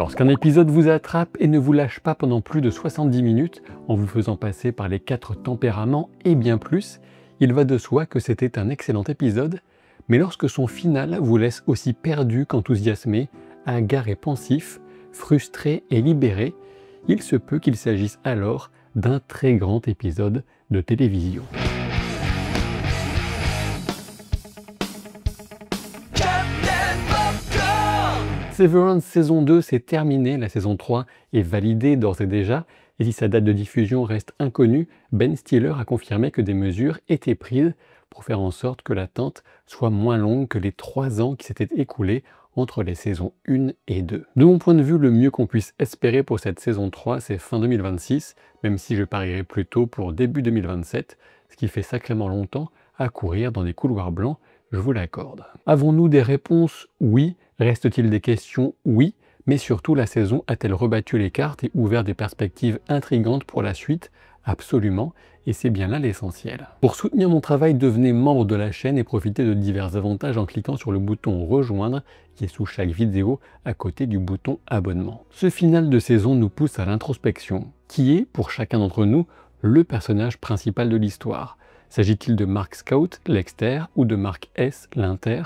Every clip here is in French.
Lorsqu'un épisode vous attrape et ne vous lâche pas pendant plus de 70 minutes, en vous faisant passer par les 4 tempéraments et bien plus, il va de soi que c'était un excellent épisode, mais lorsque son final vous laisse aussi perdu qu'enthousiasmé, hagard et pensif, frustré et libéré, il se peut qu'il s'agisse alors d'un très grand épisode de télévision. Severance saison 2, c'est terminé, la saison 3 est validée d'ores et déjà, et si sa date de diffusion reste inconnue, Ben Stiller a confirmé que des mesures étaient prises pour faire en sorte que l'attente soit moins longue que les 3 ans qui s'étaient écoulés entre les saisons 1 et 2. De mon point de vue, le mieux qu'on puisse espérer pour cette saison 3, c'est fin 2026, même si je parierais plutôt pour début 2027, ce qui fait sacrément longtemps à courir dans des couloirs blancs, je vous l'accorde. Avons-nous des réponses? Oui. Reste-t-il des questions? Oui. Mais surtout, la saison a-t-elle rebattu les cartes et ouvert des perspectives intrigantes pour la suite? Absolument. Et c'est bien là l'essentiel. Pour soutenir mon travail, devenez membre de la chaîne et profitez de divers avantages en cliquant sur le bouton rejoindre qui est sous chaque vidéo à côté du bouton abonnement. Ce final de saison nous pousse à l'introspection. Qui est, pour chacun d'entre nous, le personnage principal de l'histoire? S'agit-il de Mark Scout, l'externe, ou de Mark S, l'inter?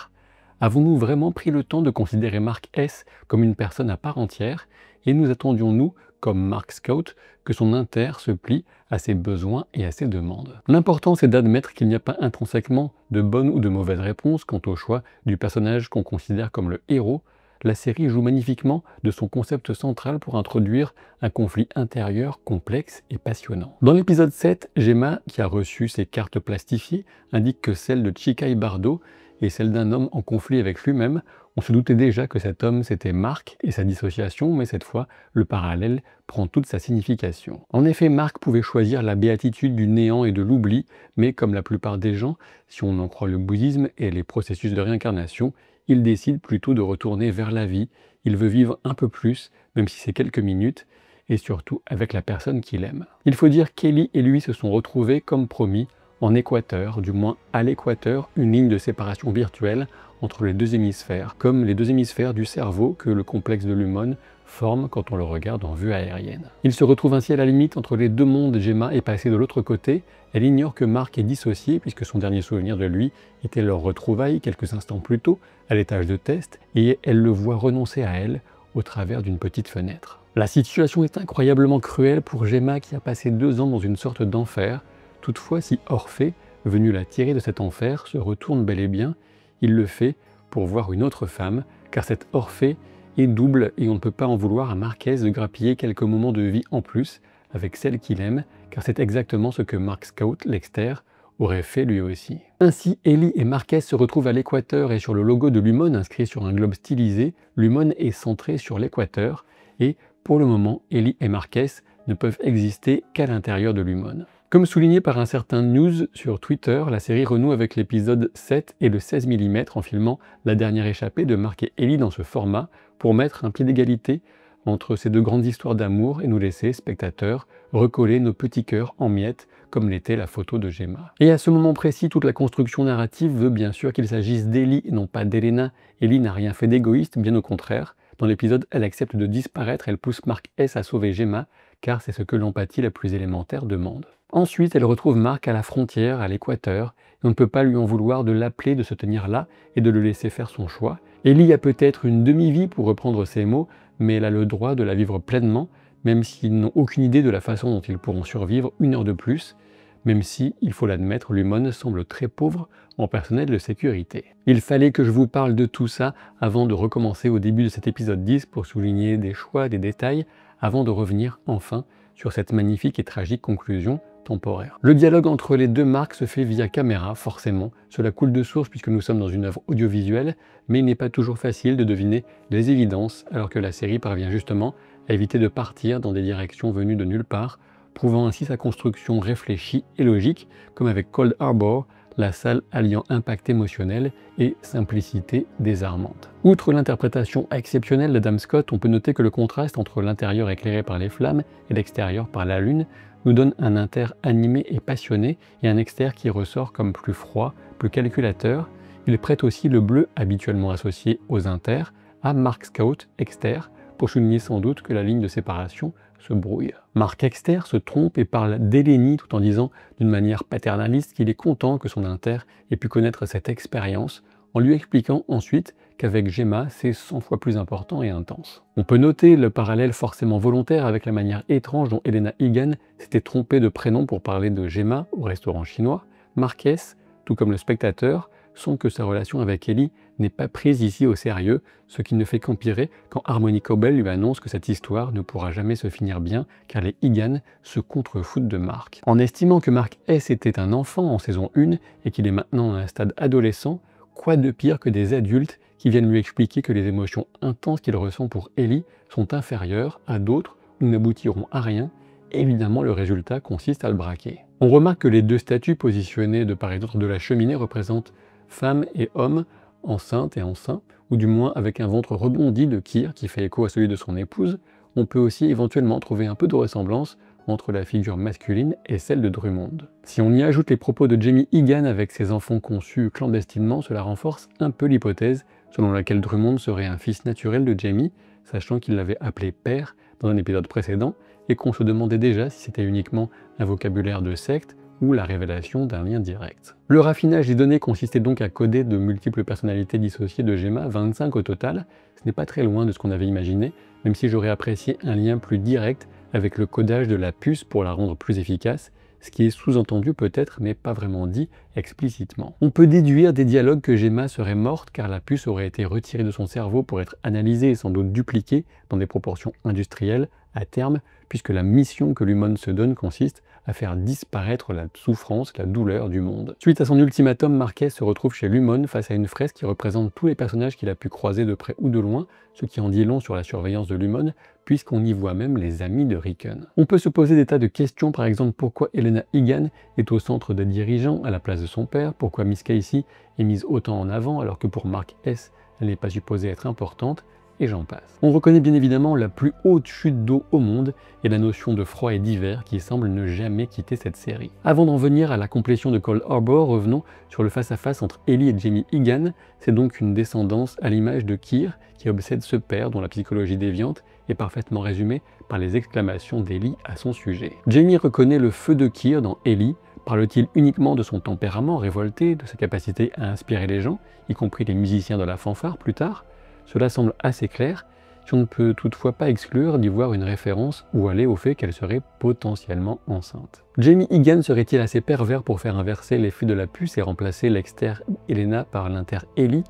Avons-nous vraiment pris le temps de considérer Mark S comme une personne à part entière et nous attendions-nous, comme Mark Scout, que son inter se plie à ses besoins et à ses demandes? L'important, c'est d'admettre qu'il n'y a pas intrinsèquement de bonne ou de mauvaise réponse quant au choix du personnage qu'on considère comme le héros. La série joue magnifiquement de son concept central pour introduire un conflit intérieur complexe et passionnant. Dans l'épisode 7, Gemma, qui a reçu ses cartes plastifiées, indique que celle de Chikai Bardo est celle d'un homme en conflit avec lui-même. On se doutait déjà que cet homme c'était Mark et sa dissociation, mais cette fois, le parallèle prend toute sa signification. En effet, Mark pouvait choisir la béatitude du néant et de l'oubli, mais comme la plupart des gens, si on en croit le bouddhisme et les processus de réincarnation, il décide plutôt de retourner vers la vie. Il veut vivre un peu plus, même si c'est quelques minutes, et surtout avec la personne qu'il aime. Il faut dire qu'Ellie et lui se sont retrouvés, comme promis, en équateur, du moins à l'équateur, une ligne de séparation virtuelle entre les deux hémisphères, comme les deux hémisphères du cerveau que le complexe de Lumon forme quand on le regarde en vue aérienne. Il se retrouve ainsi à la limite entre les deux mondes. Gemma est passée de l'autre côté. Elle ignore que Mark est dissocié puisque son dernier souvenir de lui était leur retrouvaille quelques instants plus tôt à l'étage de test et elle le voit renoncer à elle au travers d'une petite fenêtre. La situation est incroyablement cruelle pour Gemma qui a passé 2 ans dans une sorte d'enfer. Toutefois, si Orphée, venu la tirer de cet enfer, se retourne bel et bien, il le fait pour voir une autre femme, car cette Orphée est double et on ne peut pas en vouloir à Marquez de grappiller quelques moments de vie en plus avec celle qu'il aime, car c'est exactement ce que Mark Scout, l'externe, aurait fait lui aussi. Ainsi, Ellie et Marquez se retrouvent à l'équateur et sur le logo de Lumon inscrit sur un globe stylisé, Lumon est centré sur l'équateur et pour le moment, Ellie et Marquez ne peuvent exister qu'à l'intérieur de Lumon. Comme souligné par un certain News sur Twitter, la série renoue avec l'épisode 7 et le 16 mm en filmant la dernière échappée de Mark et Ellie dans ce format pour mettre un pied d'égalité entre ces deux grandes histoires d'amour et nous laisser, spectateurs, recoller nos petits cœurs en miettes comme l'était la photo de Gemma. Et à ce moment précis, toute la construction narrative veut bien sûr qu'il s'agisse d'Ellie et non pas d'Elena. Ellie n'a rien fait d'égoïste, bien au contraire. Dans l'épisode, elle accepte de disparaître, elle pousse Mark S à sauver Gemma, car c'est ce que l'empathie la plus élémentaire demande. Ensuite, elle retrouve Mark à la frontière, à l'équateur, et on ne peut pas lui en vouloir de l'appeler, de se tenir là et de le laisser faire son choix. Ellie a peut-être une demi-vie pour reprendre ses mots, mais elle a le droit de la vivre pleinement, même s'ils n'ont aucune idée de la façon dont ils pourront survivre 1 heure de plus, même si, il faut l'admettre, Lumon semble très pauvre en personnel de sécurité. Il fallait que je vous parle de tout ça avant de recommencer au début de cet épisode 10 pour souligner des choix, des détails, avant de revenir enfin sur cette magnifique et tragique conclusion temporaire. Le dialogue entre les deux marques se fait via caméra, forcément. Cela coule de source puisque nous sommes dans une œuvre audiovisuelle, mais il n'est pas toujours facile de deviner les évidences, alors que la série parvient justement à éviter de partir dans des directions venues de nulle part, prouvant ainsi sa construction réfléchie et logique, comme avec Cold Harbor, la salle alliant impact émotionnel et simplicité désarmante. Outre l'interprétation exceptionnelle d'Adam Scott, on peut noter que le contraste entre l'intérieur éclairé par les flammes et l'extérieur par la lune nous donne un inter animé et passionné et un externe qui ressort comme plus froid, plus calculateur. Il prête aussi le bleu habituellement associé aux inters à Mark Scout, externe, pour souligner sans doute que la ligne de séparation se brouille. Mark Exter se trompe et parle d'Eleni tout en disant d'une manière paternaliste qu'il est content que son inter ait pu connaître cette expérience, en lui expliquant ensuite qu'avec Gemma, c'est 100 fois plus important et intense. On peut noter le parallèle forcément volontaire avec la manière étrange dont Elena Egan s'était trompée de prénom pour parler de Gemma au restaurant chinois. Marquez, tout comme le spectateur, sent que sa relation avec Ellie n'est pas prise ici au sérieux, ce qui ne fait qu'empirer quand Harmony Cobbell lui annonce que cette histoire ne pourra jamais se finir bien car les Egan se contrefoutent de Mark. En estimant que Mark S était un enfant en saison 1 et qu'il est maintenant à un stade adolescent, quoi de pire que des adultes qui viennent lui expliquer que les émotions intenses qu'il ressent pour Ellie sont inférieures à d'autres ou n'aboutiront à rien. Évidemment, le résultat consiste à le braquer. On remarque que les deux statues positionnées de part et d'autre de la cheminée représentent femme et homme, enceinte et enceint, ou du moins avec un ventre rebondi de Keir qui fait écho à celui de son épouse. On peut aussi éventuellement trouver un peu de ressemblance entre la figure masculine et celle de Drummond. Si on y ajoute les propos de Jamie Egan avec ses enfants conçus clandestinement, cela renforce un peu l'hypothèse selon laquelle Drummond serait un fils naturel de Jamie, sachant qu'il l'avait appelé père dans un épisode précédent, et qu'on se demandait déjà si c'était uniquement un vocabulaire de secte ou la révélation d'un lien direct. Le raffinage des données consistait donc à coder de multiples personnalités dissociées de Gemma, 25 au total. Ce n'est pas très loin de ce qu'on avait imaginé, même si j'aurais apprécié un lien plus direct avec le codage de la puce pour la rendre plus efficace, ce qui est sous-entendu peut-être, mais pas vraiment dit explicitement. On peut déduire des dialogues que Gemma serait morte car la puce aurait été retirée de son cerveau pour être analysée et sans doute dupliquée dans des proportions industrielles à terme, puisque la mission que Lumon se donne consiste à faire disparaître la souffrance, la douleur du monde. Suite à son ultimatum, Marquez se retrouve chez Lumon face à une fresque qui représente tous les personnages qu'il a pu croiser de près ou de loin, ce qui en dit long sur la surveillance de Lumon, puisqu'on y voit même les amis de Rickon. On peut se poser des tas de questions, par exemple pourquoi Elena Egan est au centre des dirigeants à la place de son père, pourquoi Miss Casey est mise autant en avant alors que pour Mark S, elle n'est pas supposée être importante, et j'en passe. On reconnaît bien évidemment la plus haute chute d'eau au monde et la notion de froid et d'hiver qui semble ne jamais quitter cette série. Avant d'en venir à la complétion de Cold Harbor, revenons sur le face-à-face entre Ellie et Jamie Egan. C'est donc une descendance à l'image de Keir qui obsède ce père dont la psychologie déviante est parfaitement résumée par les exclamations d'Ellie à son sujet. Jamie reconnaît le feu de Keir dans Ellie. Parle-t-il uniquement de son tempérament révolté, de sa capacité à inspirer les gens, y compris les musiciens de la fanfare plus tard? Cela semble assez clair, si on ne peut toutefois pas exclure d'y voir une référence ou aller au fait qu'elle serait potentiellement enceinte. Jamie Egan serait-il assez pervers pour faire inverser l'effet de la puce et remplacer l'exter Elena par l'inter Ellie?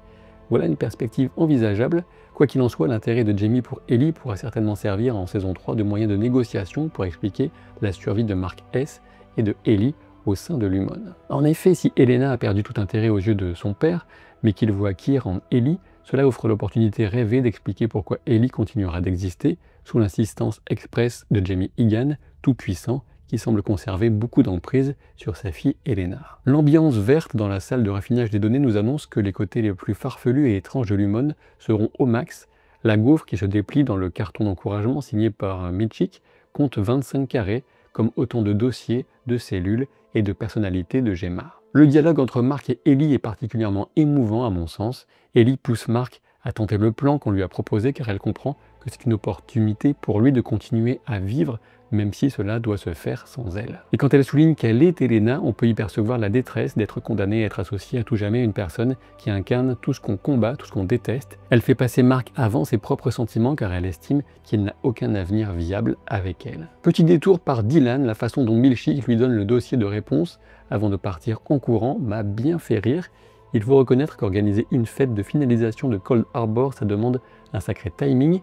Voilà une perspective envisageable. Quoi qu'il en soit, l'intérêt de Jamie pour Ellie pourra certainement servir en saison 3 de moyen de négociation pour expliquer la survie de Mark S et de Ellie au sein de Lumon. En effet, si Elena a perdu tout intérêt aux yeux de son père, mais qu'il voit Keir en Ellie, cela offre l'opportunité rêvée d'expliquer pourquoi Ellie continuera d'exister sous l'insistance expresse de Jamie Egan, tout-puissant, qui semble conserver beaucoup d'emprise sur sa fille Elena. L'ambiance verte dans la salle de raffinage des données nous annonce que les côtés les plus farfelus et étranges de Lumon seront au max. La gaufre qui se déplie dans le carton d'encouragement signé par Mitchik compte 25 carrés, comme autant de dossiers, de cellules et de personnalités de Gemma. Le dialogue entre Mark et Ellie est particulièrement émouvant à mon sens. Ellie pousse Mark à tenter le plan qu'on lui a proposé car elle comprend que c'est une opportunité pour lui de continuer à vivre même si cela doit se faire sans elle. Et quand elle souligne qu'elle est Elena, on peut y percevoir la détresse d'être condamnée à être associée à tout jamais à une personne qui incarne tout ce qu'on combat, tout ce qu'on déteste. Elle fait passer Mark avant ses propres sentiments car elle estime qu'il n'a aucun avenir viable avec elle. Petit détour par Dylan, la façon dont Milchick lui donne le dossier de réponse avant de partir en courant m'a bien fait rire. Il faut reconnaître qu'organiser une fête de finalisation de Cold Harbor, ça demande un sacré timing.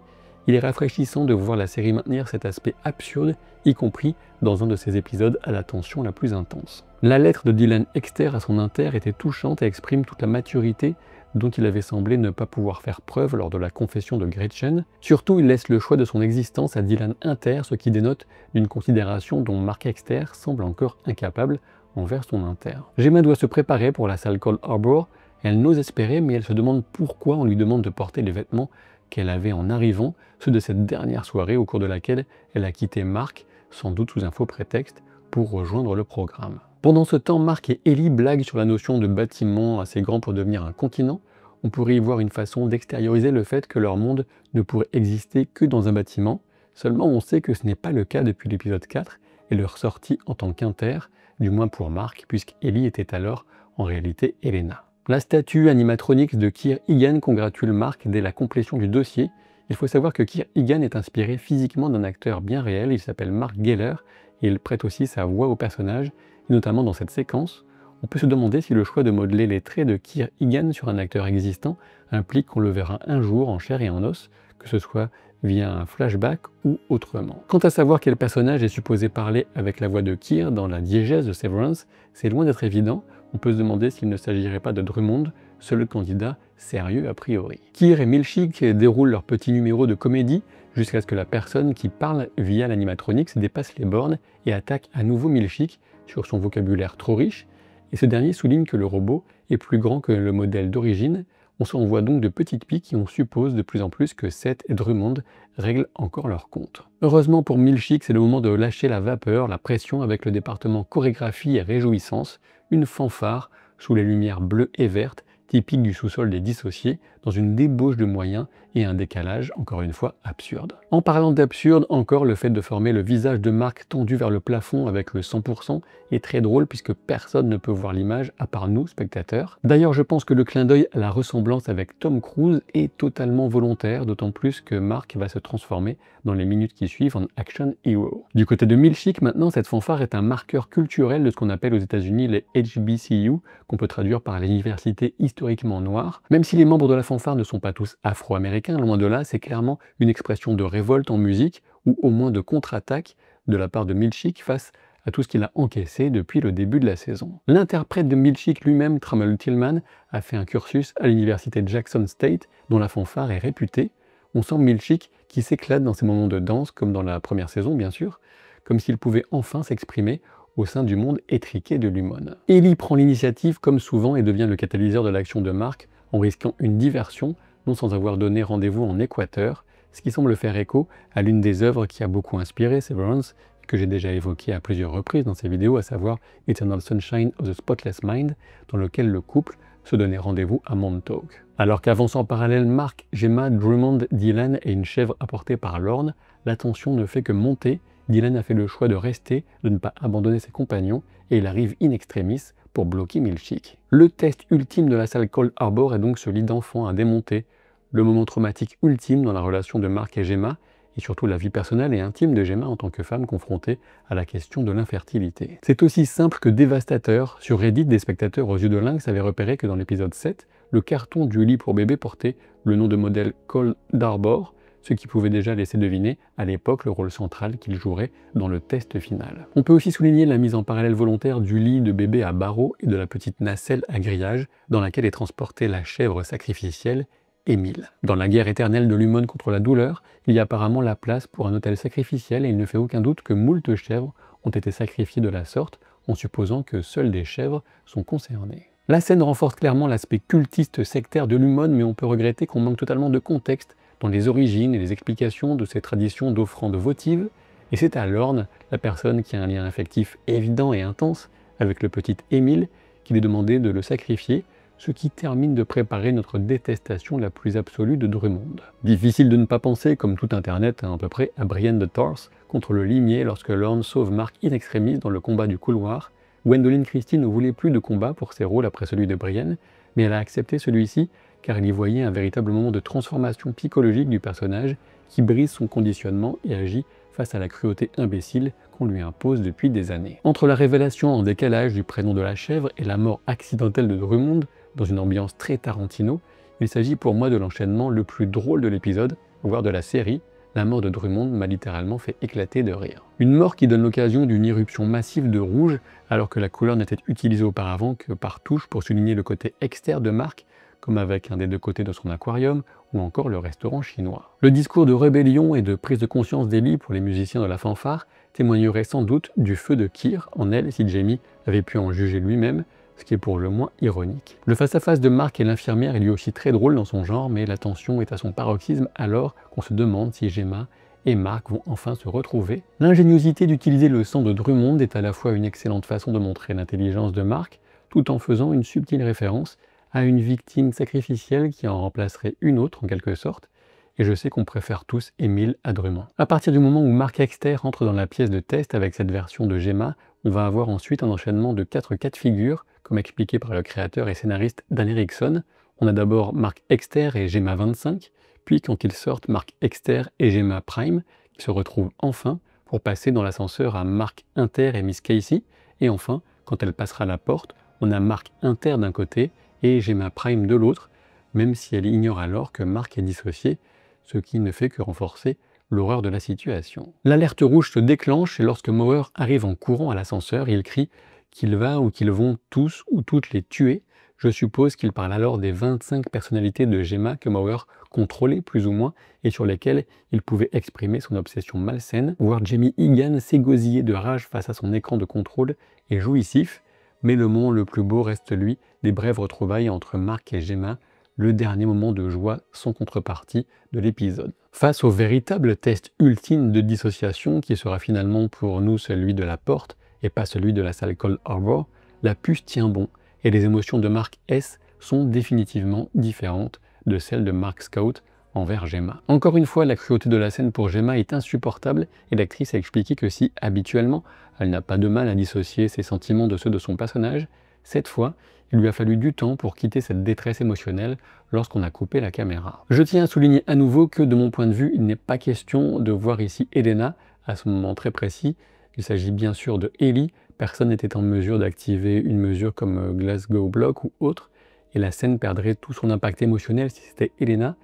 Il est rafraîchissant de voir la série maintenir cet aspect absurde, y compris dans un de ses épisodes à la tension la plus intense. La lettre de Dylan Exter à son inter était touchante et exprime toute la maturité dont il avait semblé ne pas pouvoir faire preuve lors de la confession de Gretchen. Surtout, il laisse le choix de son existence à Dylan Inter, ce qui dénote d'une considération dont Mark Exter semble encore incapable envers son inter. Gemma doit se préparer pour la salle Cold Harbor. Elle n'ose espérer, mais elle se demande pourquoi on lui demande de porter les vêtements qu'elle avait en arrivant, ceux de cette dernière soirée au cours de laquelle elle a quitté Mark, sans doute sous un faux prétexte, pour rejoindre le programme. Pendant ce temps, Mark et Ellie blaguent sur la notion de bâtiment assez grand pour devenir un continent. on pourrait y voir une façon d'extérioriser le fait que leur monde ne pourrait exister que dans un bâtiment. Seulement on sait que ce n'est pas le cas depuis l'épisode 4 et leur sortie en tant qu'inter, du moins pour Mark, puisqu'Ellie était alors en réalité Elena. La statue animatronique de Keir Egan congratule Mark dès la complétion du dossier. Il faut savoir que Keir Egan est inspiré physiquement d'un acteur bien réel, il s'appelle Mark Geller, et il prête aussi sa voix au personnage, et notamment dans cette séquence. On peut se demander si le choix de modeler les traits de Keir Egan sur un acteur existant implique qu'on le verra un jour en chair et en os, que ce soit via un flashback ou autrement. Quant à savoir quel personnage est supposé parler avec la voix de Keir dans la diégèse de Severance, c'est loin d'être évident. On peut se demander s'il ne s'agirait pas de Drummond, seul candidat sérieux a priori. Keir et Milchick déroulent leur petit numéro de comédie jusqu'à ce que la personne qui parle via l'animatronics dépasse les bornes et attaque à nouveau Milchick sur son vocabulaire trop riche, et ce dernier souligne que le robot est plus grand que le modèle d'origine. On s'envoie donc de petites piques et on suppose de plus en plus que Seth et Drummond règlent encore leur compte. Heureusement pour Milchick, c'est le moment de lâcher la vapeur, la pression avec le département chorégraphie et réjouissance, une fanfare sous les lumières bleues et vertes, typique du sous-sol des dissociés, dans une débauche de moyens et un décalage, encore une fois, absurde. En parlant d'absurde, encore le fait de former le visage de Mark tendu vers le plafond avec le 100% est très drôle puisque personne ne peut voir l'image à part nous, spectateurs. D'ailleurs, je pense que le clin d'œil à la ressemblance avec Tom Cruise est totalement volontaire, d'autant plus que Mark va se transformer dans les minutes qui suivent en action hero. Du côté de Milchick, maintenant, cette fanfare est un marqueur culturel de ce qu'on appelle aux États-Unis les HBCU, qu'on peut traduire par les universités historiquement noires. Même si les membres de la fanfare ne sont pas tous afro-américains, loin de là, c'est clairement une expression de révolte en musique, ou au moins de contre-attaque de la part de Milchick face à tout ce qu'il a encaissé depuis le début de la saison. L'interprète de Milchick lui-même, Trammell Tillman, a fait un cursus à l'université Jackson State, dont la fanfare est réputée. On sent Milchick qui s'éclate dans ses moments de danse, comme dans la première saison bien sûr, comme s'il pouvait enfin s'exprimer au sein du monde étriqué de Lumon. Ellie prend l'initiative comme souvent et devient le catalyseur de l'action de Mark en risquant une diversion, non sans avoir donné rendez-vous en Équateur, ce qui semble faire écho à l'une des œuvres qui a beaucoup inspiré Severance, que j'ai déjà évoqué à plusieurs reprises dans ces vidéos, à savoir Eternal Sunshine of the Spotless Mind, dans lequel le couple se donnait rendez-vous à Montauk. Alors qu'avance en parallèle Mark, Gemma, Drummond, Dylan et une chèvre apportée par Lorne, la tension ne fait que monter. Dylan a fait le choix de rester, de ne pas abandonner ses compagnons, et il arrive in extremis pour bloquer Milchick. Le test ultime de la salle Cold Harbor est donc ce lit d'enfant à démonter, le moment traumatique ultime dans la relation de Mark et Gemma, et surtout la vie personnelle et intime de Gemma en tant que femme confrontée à la question de l'infertilité. C'est aussi simple que dévastateur. Sur Reddit, des spectateurs aux yeux de lynx avaient repéré que dans l'épisode 7, le carton du lit pour bébé portait le nom de modèle Cold Harbor, ce qui pouvait déjà laisser deviner à l'époque le rôle central qu'il jouerait dans le test final. On peut aussi souligner la mise en parallèle volontaire du lit de bébé à barreaux et de la petite nacelle à grillage dans laquelle est transportée la chèvre sacrificielle Émile. Dans la guerre éternelle de Lumon contre la douleur, il y a apparemment la place pour un autel sacrificiel et il ne fait aucun doute que moult chèvres ont été sacrifiées de la sorte, en supposant que seules des chèvres sont concernées. La scène renforce clairement l'aspect cultiste sectaire de Lumon, mais on peut regretter qu'on manque totalement de contexte dans les origines et les explications de ces traditions d'offrandes votives, et c'est à Lorne, la personne qui a un lien affectif évident et intense avec le petit Émile, qu'il est demandé de le sacrifier, ce qui termine de préparer notre détestation la plus absolue de Drummond. Difficile de ne pas penser, comme tout internet à peu près, à Brienne de Tarth contre le limier lorsque Lorne sauve Mark in extremis dans le combat du couloir. Gwendoline Christie ne voulait plus de combat pour ses rôles après celui de Brienne, mais elle a accepté celui-ci car elle y voyait un véritable moment de transformation psychologique du personnage qui brise son conditionnement et agit face à la cruauté imbécile qu'on lui impose depuis des années. Entre la révélation en décalage du prénom de la chèvre et la mort accidentelle de Drummond, dans une ambiance très Tarantino, il s'agit pour moi de l'enchaînement le plus drôle de l'épisode, voire de la série. La mort de Drummond m'a littéralement fait éclater de rire. Une mort qui donne l'occasion d'une irruption massive de rouge, alors que la couleur n'était utilisée auparavant que par touche pour souligner le côté externe de Mark, comme avec un des deux côtés de son aquarium, ou encore le restaurant chinois. Le discours de rébellion et de prise de conscience d'Ellie pour les musiciens de la fanfare témoignerait sans doute du feu de Keir en elle si Jamie avait pu en juger lui-même, ce qui est pour le moins ironique. Le face-à-face de Mark et l'infirmière est lui aussi très drôle dans son genre, mais la tension est à son paroxysme alors qu'on se demande si Gemma et Mark vont enfin se retrouver. L'ingéniosité d'utiliser le sang de Drummond est à la fois une excellente façon de montrer l'intelligence de Mark, tout en faisant une subtile référence à une victime sacrificielle qui en remplacerait une autre en quelque sorte, et je sais qu'on préfère tous Emile à Drummond. À partir du moment où Mark Exter entre dans la pièce de test avec cette version de Gemma, on va avoir ensuite un enchaînement de 4 cas de figure, comme expliqué par le créateur et scénariste Dan Erickson. On a d'abord Mark Exter et Gemma 25, puis quand ils sortent, Mark Exter et Gemma Prime, qui se retrouvent enfin pour passer dans l'ascenseur à Mark Inter et Miss Casey, et enfin, quand elle passera la porte, on a Mark Inter d'un côté et Gemma Prime de l'autre, même si elle ignore alors que Mark est dissocié, ce qui ne fait que renforcer l'horreur de la situation. L'alerte rouge se déclenche et lorsque Mower arrive en courant à l'ascenseur, il crie qu'il va ou qu'ils vont tous ou toutes les tuer. Je suppose qu'il parle alors des 25 personnalités de Gemma que Mower contrôlait plus ou moins et sur lesquelles il pouvait exprimer son obsession malsaine. Voir Jamie Egan s'égosiller de rage face à son écran de contrôle est jouissif, mais le moment le plus beau reste celui des brèves retrouvailles entre Mark et Gemma, le dernier moment de joie sans contrepartie de l'épisode. Face au véritable test ultime de dissociation qui sera finalement pour nous celui de la porte et pas celui de la salle Cold Harbor, la puce tient bon et les émotions de Mark S sont définitivement différentes de celles de Mark Scout envers Gemma. Encore une fois, la cruauté de la scène pour Gemma est insupportable et l'actrice a expliqué que si, habituellement, elle n'a pas de mal à dissocier ses sentiments de ceux de son personnage, cette fois, il lui a fallu du temps pour quitter cette détresse émotionnelle lorsqu'on a coupé la caméra. Je tiens à souligner à nouveau que, de mon point de vue, il n'est pas question de voir ici Elena à ce moment très précis. Il s'agit bien sûr de Ellie. Personne n'était en mesure d'activer une mesure comme Glasgow Block ou autre, et la scène perdrait tout son impact émotionnel si c'était Elena.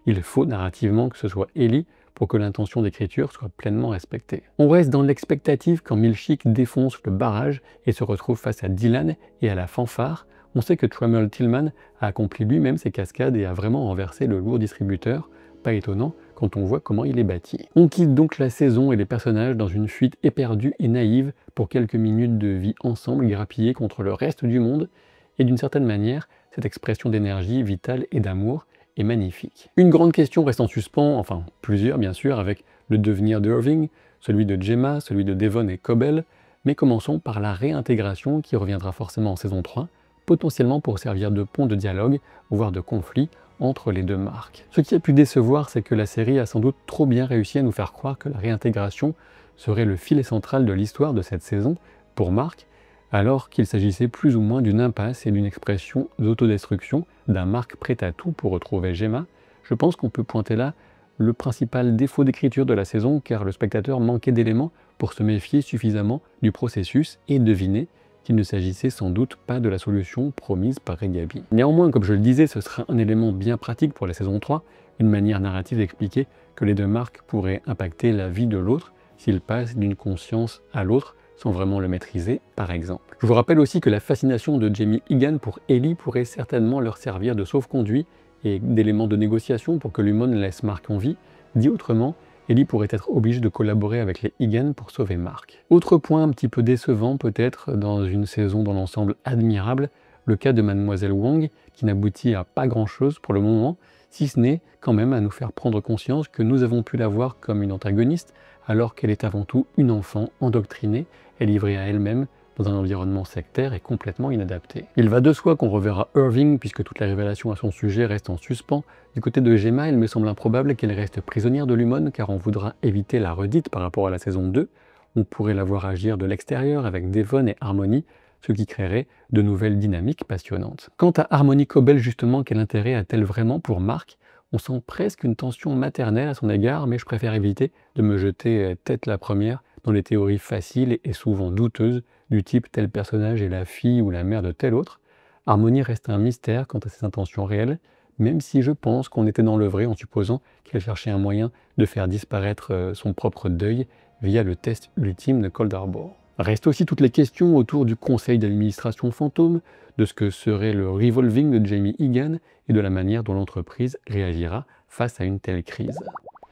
Il faut narrativement que ce soit Ellie pour que l'intention d'écriture soit pleinement respectée. On reste dans l'expectative quand Milchick défonce le barrage et se retrouve face à Dylan et à la fanfare. On sait que Trammell Tillman a accompli lui-même ses cascades et a vraiment renversé le lourd distributeur. Pas étonnant quand on voit comment il est bâti. On quitte donc la saison et les personnages dans une fuite éperdue et naïve pour quelques minutes de vie ensemble grappillés contre le reste du monde. Et d'une certaine manière, cette expression d'énergie vitale et d'amour est magnifique. Une grande question reste en suspens, enfin plusieurs bien sûr, avec le devenir d'Irving, celui de Gemma, celui de Devon et Cobell, mais commençons par la réintégration qui reviendra forcément en saison 3, potentiellement pour servir de pont de dialogue, voire de conflit entre les deux Mark. Ce qui a pu décevoir, c'est que la série a sans doute trop bien réussi à nous faire croire que la réintégration serait le filet central de l'histoire de cette saison pour Mark, alors qu'il s'agissait plus ou moins d'une impasse et d'une expression d'autodestruction d'un Mark prêt à tout pour retrouver Gemma. Je pense qu'on peut pointer là le principal défaut d'écriture de la saison, car le spectateur manquait d'éléments pour se méfier suffisamment du processus et deviner qu'il ne s'agissait sans doute pas de la solution promise par Ray Gaby. Néanmoins, comme je le disais, ce sera un élément bien pratique pour la saison 3, une manière narrative d'expliquer que les deux Mark pourraient impacter la vie de l'autre s'ils passent d'une conscience à l'autre sans vraiment le maîtriser, par exemple. Je vous rappelle aussi que la fascination de Jamie Egan pour Ellie pourrait certainement leur servir de sauf-conduit et d'élément de négociation pour que l'humain laisse Mark en vie. Dit autrement, Ellie pourrait être obligée de collaborer avec les Egan pour sauver Mark. Autre point un petit peu décevant peut-être dans une saison dans l'ensemble admirable, le cas de Mademoiselle Wong qui n'aboutit à pas grand-chose pour le moment, si ce n'est quand même à nous faire prendre conscience que nous avons pu la voir comme une antagoniste alors qu'elle est avant tout une enfant endoctrinée et livrée à elle-même dans un environnement sectaire et complètement inadapté. Il va de soi qu'on reverra Irving puisque toute la révélation à son sujet reste en suspens. Du côté de Gemma, il me semble improbable qu'elle reste prisonnière de l'Humone car on voudra éviter la redite par rapport à la saison 2. On pourrait la voir agir de l'extérieur avec Devon et Harmony, ce qui créerait de nouvelles dynamiques passionnantes. Quant à Harmony Cobell justement, quel intérêt a-t-elle vraiment pour Mark? On sent presque une tension maternelle à son égard, mais je préfère éviter de me jeter tête la première dans les théories faciles et souvent douteuses du type tel personnage est la fille ou la mère de tel autre. Harmony reste un mystère quant à ses intentions réelles, même si je pense qu'on était dans le vrai en supposant qu'elle cherchait un moyen de faire disparaître son propre deuil via le test ultime de Cold Harbor. Restent aussi toutes les questions autour du conseil d'administration fantôme, de ce que serait le revolving de Jamie Egan et de la manière dont l'entreprise réagira face à une telle crise.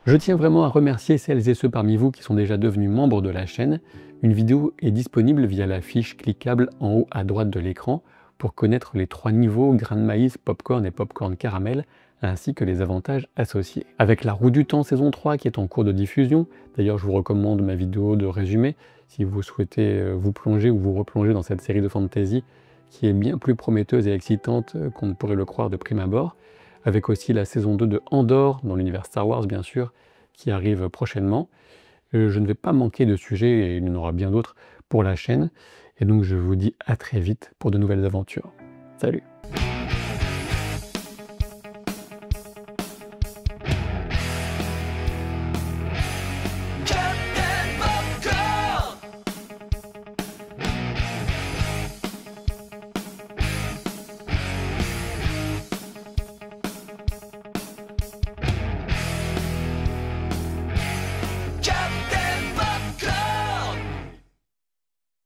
Je tiens vraiment à remercier celles et ceux parmi vous qui sont déjà devenus membres de la chaîne. Une vidéo est disponible via la fiche cliquable en haut à droite de l'écran pour connaître les 3 niveaux grains de maïs, popcorn et popcorn caramel, ainsi que les avantages associés. Avec La Roue du Temps saison 3 qui est en cours de diffusion, d'ailleurs je vous recommande ma vidéo de résumé si vous souhaitez vous plonger ou vous replonger dans cette série de fantasy qui est bien plus prometteuse et excitante qu'on ne pourrait le croire de prime abord, avec aussi la saison 2 de Andor, dans l'univers Star Wars bien sûr, qui arrive prochainement. Je ne vais pas manquer de sujets, et il y en aura bien d'autres pour la chaîne, et donc je vous dis à très vite pour de nouvelles aventures. Salut!